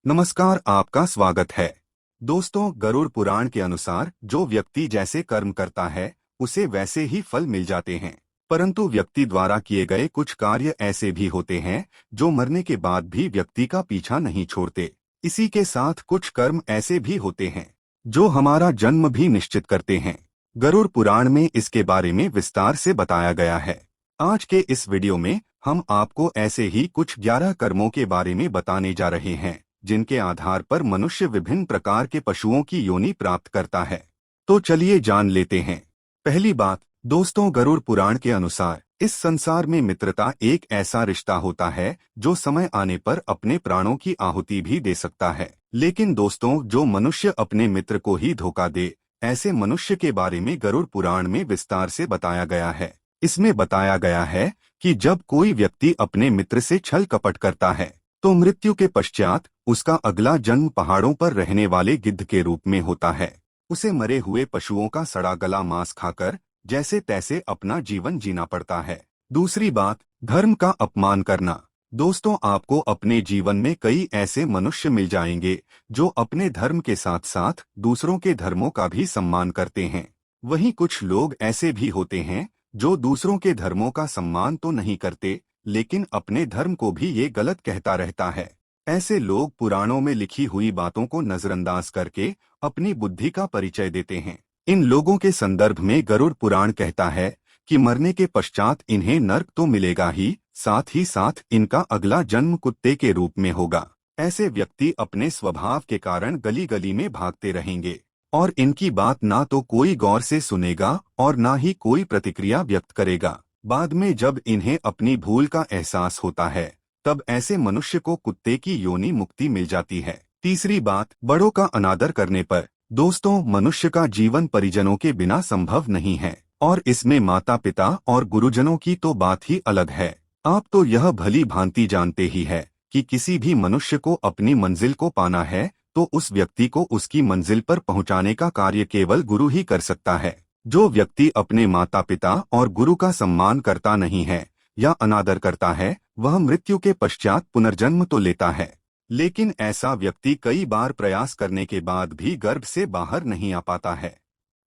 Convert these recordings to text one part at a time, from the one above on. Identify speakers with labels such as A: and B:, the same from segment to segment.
A: नमस्कार, आपका स्वागत है। दोस्तों, गरुड़ पुराण के अनुसार जो व्यक्ति जैसे कर्म करता है उसे वैसे ही फल मिल जाते हैं। परंतु व्यक्ति द्वारा किए गए कुछ कार्य ऐसे भी होते हैं जो मरने के बाद भी व्यक्ति का पीछा नहीं छोड़ते। इसी के साथ कुछ कर्म ऐसे भी होते हैं जो हमारा जन्म भी निश्चित करते हैं। गरुड़ पुराण में इसके बारे में विस्तार से बताया गया है। आज के इस वीडियो में हम आपको ऐसे ही कुछ 11 कर्मों के बारे में बताने जा रहे हैं जिनके आधार पर मनुष्य विभिन्न प्रकार के पशुओं की योनि प्राप्त करता है। तो चलिए जान लेते हैं। पहली बात, दोस्तों, गरुड़ पुराण के अनुसार इस संसार में मित्रता एक ऐसा रिश्ता होता है जो समय आने पर अपने प्राणों की आहुति भी दे सकता है। लेकिन दोस्तों, जो मनुष्य अपने मित्र को ही धोखा दे, ऐसे मनुष्य के बारे में गरुड़ पुराण में विस्तार से बताया गया है। इसमें बताया गया है कि जब कोई व्यक्ति अपने मित्र से छल कपट करता है तो मृत्यु के पश्चात उसका अगला जन्म पहाड़ों पर रहने वाले गिद्ध के रूप में होता है। उसे मरे हुए पशुओं का सड़ा गला मांस खाकर जैसे तैसे अपना जीवन जीना पड़ता है। दूसरी बात, धर्म का अपमान करना। दोस्तों, आपको अपने जीवन में कई ऐसे मनुष्य मिल जाएंगे जो अपने धर्म के साथ साथ दूसरों के धर्मों का भी सम्मान करते हैं। वहीं कुछ लोग ऐसे भी होते हैं जो दूसरों के धर्मों का सम्मान तो नहीं करते लेकिन अपने धर्म को भी ये गलत कहता रहता है। ऐसे लोग पुराणों में लिखी हुई बातों को नजरअंदाज करके अपनी बुद्धि का परिचय देते हैं। इन लोगों के संदर्भ में गरुड़ पुराण कहता है कि मरने के पश्चात इन्हें नर्क तो मिलेगा ही, साथ ही साथ इनका अगला जन्म कुत्ते के रूप में होगा। ऐसे व्यक्ति अपने स्वभाव के कारण गली गली में भागते रहेंगे और इनकी बात ना तो कोई गौर से सुनेगा और ना ही कोई प्रतिक्रिया व्यक्त करेगा। बाद में जब इन्हें अपनी भूल का एहसास होता है तब ऐसे मनुष्य को कुत्ते की योनि मुक्ति मिल जाती है। तीसरी बात, बड़ों का अनादर करने पर। दोस्तों, मनुष्य का जीवन परिजनों के बिना संभव नहीं है और इसमें माता पिता और गुरुजनों की तो बात ही अलग है। आप तो यह भली भांति जानते ही है कि किसी भी मनुष्य को अपनी मंजिल को पाना है तो उस व्यक्ति को उसकी मंजिल पर पहुंचाने का कार्य केवल गुरु ही कर सकता है। जो व्यक्ति अपने माता पिता और गुरु का सम्मान करता नहीं है या अनादर करता है वह मृत्यु के पश्चात पुनर्जन्म तो लेता है, लेकिन ऐसा व्यक्ति कई बार प्रयास करने के बाद भी गर्भ से बाहर नहीं आ पाता है।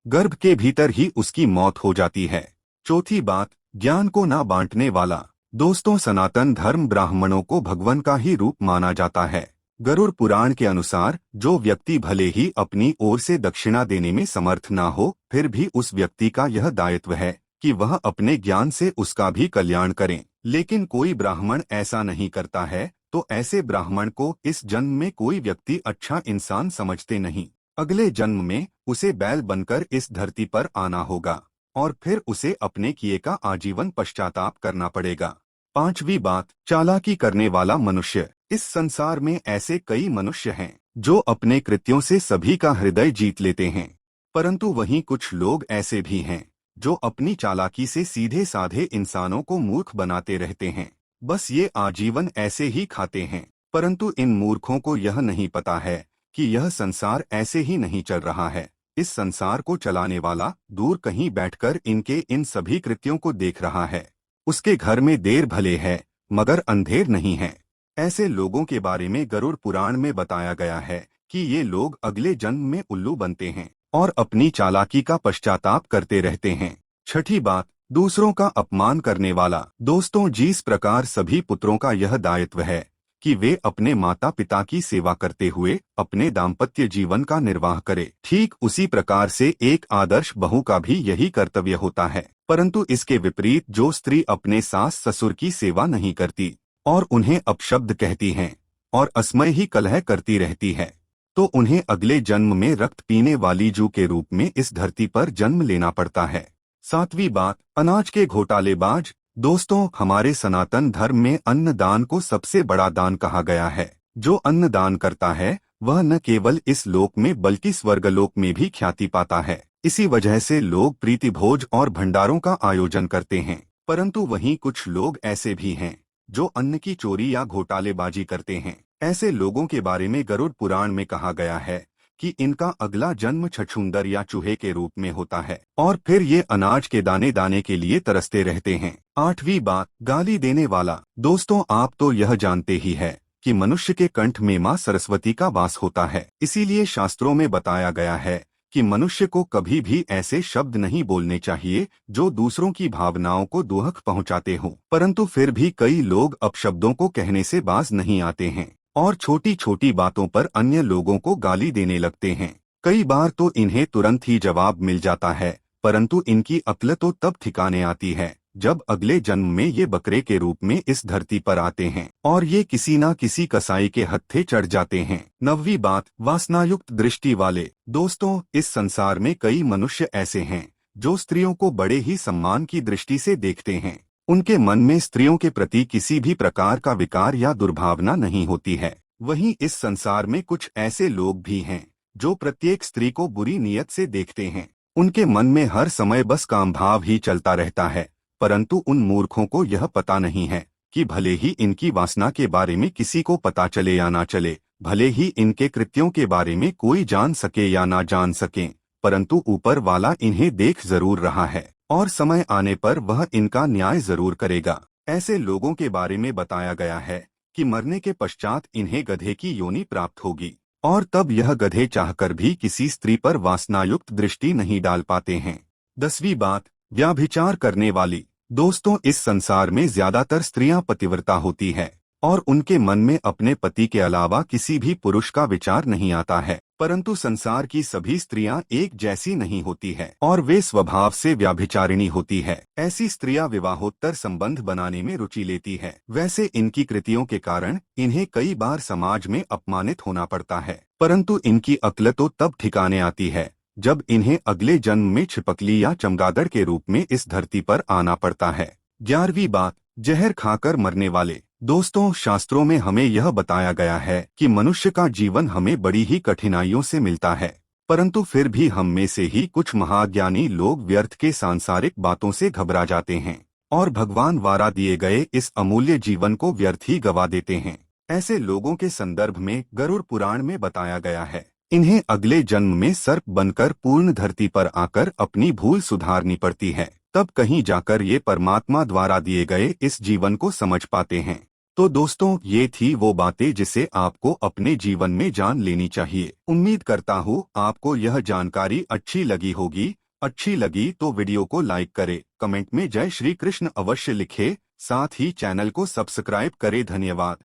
A: गर्भ के भीतर ही उसकी मौत हो जाती है। चौथी बात, ज्ञान को ना बांटने वाला। दोस्तों, सनातन धर्म ब्राह्मणों को भगवान का ही रूप माना जाता है। गरुड़ पुराण के अनुसार जो व्यक्ति भले ही अपनी ओर से दक्षिणा देने में समर्थ ना हो, फिर भी उस व्यक्ति का यह दायित्व है कि वह अपने ज्ञान से उसका भी कल्याण करें। लेकिन कोई ब्राह्मण ऐसा नहीं करता है तो ऐसे ब्राह्मण को इस जन्म में कोई व्यक्ति अच्छा इंसान समझते नहीं। अगले जन्म में उसे बैल बनकर इस धरती पर आना होगा और फिर उसे अपने किए का आजीवन पश्चाताप करना पड़ेगा। पांचवी बात, चालाकी करने वाला मनुष्य। इस संसार में ऐसे कई मनुष्य हैं जो अपने कृत्यों से सभी का हृदय जीत लेते हैं, परंतु वहीं कुछ लोग ऐसे भी हैं जो अपनी चालाकी से सीधे साधे इंसानों को मूर्ख बनाते रहते हैं। बस ये आजीवन ऐसे ही खाते हैं, परंतु इन मूर्खों को यह नहीं पता है कि यह संसार ऐसे ही नहीं चल रहा है। इस संसार को चलाने वाला दूर कहीं बैठकर इनके इन सभी कृत्यों को देख रहा है। उसके घर में देर भले है मगर अंधेर नहीं है। ऐसे लोगों के बारे में गरुड़ पुराण में बताया गया है कि ये लोग अगले जन्म में उल्लू बनते हैं और अपनी चालाकी का पश्चाताप करते रहते हैं। छठी बात, दूसरों का अपमान करने वाला। दोस्तों, जिस प्रकार सभी पुत्रों का यह दायित्व है कि वे अपने माता पिता की सेवा करते हुए अपने दाम्पत्य जीवन का निर्वाह करें, ठीक उसी प्रकार से एक आदर्श बहू का भी यही कर्तव्य होता है। परंतु इसके विपरीत जो स्त्री अपने सास ससुर की सेवा नहीं करती और उन्हें अपशब्द कहती हैं और असमय ही कलह करती रहती है, तो उन्हें अगले जन्म में रक्त पीने वाली जू के रूप में इस धरती पर जन्म लेना पड़ता है। सातवीं बात, अनाज के घोटालेबाज। दोस्तों, हमारे सनातन धर्म में अन्न दान को सबसे बड़ा दान कहा गया है। जो अन्न दान करता है वह न केवल इस लोक में बल्कि स्वर्गलोक में भी ख्याति पाता है। इसी वजह से लोग प्रीति भोज और भंडारों का आयोजन करते हैं। परंतु वहीं कुछ लोग ऐसे भी हैं जो अन्न की चोरी या घोटालेबाजी करते हैं। ऐसे लोगों के बारे में गरुड़ पुराण में कहा गया है कि इनका अगला जन्म छछूंदर या चूहे के रूप में होता है और फिर ये अनाज के दाने दाने के लिए तरसते रहते हैं। आठवीं बात, गाली देने वाला। दोस्तों, आप तो यह जानते ही है कि मनुष्य के कंठ में माँ सरस्वती का वास होता है। इसीलिए शास्त्रों में बताया गया है कि मनुष्य को कभी भी ऐसे शब्द नहीं बोलने चाहिए जो दूसरों की भावनाओं को दुख पहुंचाते हों। परंतु फिर भी कई लोग अपशब्दों को कहने से बाज नहीं आते हैं और छोटी छोटी बातों पर अन्य लोगों को गाली देने लगते हैं। कई बार तो इन्हें तुरंत ही जवाब मिल जाता है, परंतु इनकी अक्ल तो तब ठिकाने आती है जब अगले जन्म में ये बकरे के रूप में इस धरती पर आते हैं और ये किसी न किसी कसाई के हत्थे चढ़ जाते हैं। 9वीं बात, वासनायुक्त दृष्टि वाले। दोस्तों, इस संसार में कई मनुष्य ऐसे हैं जो स्त्रियों को बड़े ही सम्मान की दृष्टि से देखते हैं। उनके मन में स्त्रियों के प्रति किसी भी प्रकार का विकार या दुर्भावना नहीं होती है। वहीं इस संसार में कुछ ऐसे लोग भी हैं जो प्रत्येक स्त्री को बुरी नीयत से देखते हैं। उनके मन में हर समय बस काम भाव ही चलता रहता है, परंतु उन मूर्खों को यह पता नहीं है कि भले ही इनकी वासना के बारे में किसी को पता चले या ना चले, भले ही इनके कृत्यों के बारे में कोई जान सके या ना जान सके, परंतु ऊपर वाला इन्हें देख जरूर रहा है और समय आने पर वह इनका न्याय जरूर करेगा। ऐसे लोगों के बारे में बताया गया है कि मरने के पश्चात इन्हें गधे की योनि प्राप्त होगी और तब यह गधे चाहकर भी किसी स्त्री पर वासनायुक्त दृष्टि नहीं डाल पाते हैं। 10वीं बात, व्यभिचार करने वाली। दोस्तों, इस संसार में ज्यादातर स्त्रियां पतिव्रता होती है और उनके मन में अपने पति के अलावा किसी भी पुरुष का विचार नहीं आता है। परंतु संसार की सभी स्त्रियां एक जैसी नहीं होती है और वे स्वभाव से व्यभिचारिणी होती है। ऐसी स्त्रियां विवाहोत्तर संबंध बनाने में रुचि लेती है। वैसे इनकी कृतियों के कारण इन्हें कई बार समाज में अपमानित होना पड़ता है, परंतु इनकी अक्ल तो तब ठिकाने आती है जब इन्हें अगले जन्म में छिपकली या चमगादड़ के रूप में इस धरती पर आना पड़ता है। 11वीं बात, जहर खाकर मरने वाले। दोस्तों, शास्त्रों में हमें यह बताया गया है कि मनुष्य का जीवन हमें बड़ी ही कठिनाइयों से मिलता है, परंतु फिर भी हम में से ही कुछ महाज्ञानी लोग व्यर्थ के सांसारिक बातों से घबरा जाते हैं और भगवान द्वारा दिए गए इस अमूल्य जीवन को व्यर्थ ही गवा देते हैं। ऐसे लोगों के संदर्भ में गरुड़ पुराण में बताया गया है, इन्हें अगले जन्म में सर्प बनकर पूर्ण धरती पर आकर अपनी भूल सुधारनी पड़ती है। तब कहीं जाकर ये परमात्मा द्वारा दिए गए इस जीवन को समझ पाते हैं। तो दोस्तों, ये थी वो बातें जिसे आपको अपने जीवन में जान लेनी चाहिए। उम्मीद करता हूँ आपको यह जानकारी अच्छी लगी होगी। अच्छी लगी तो वीडियो को लाइक करे, कमेंट में जय श्री कृष्ण अवश्य लिखे, साथ ही चैनल को सब्सक्राइब करे। धन्यवाद।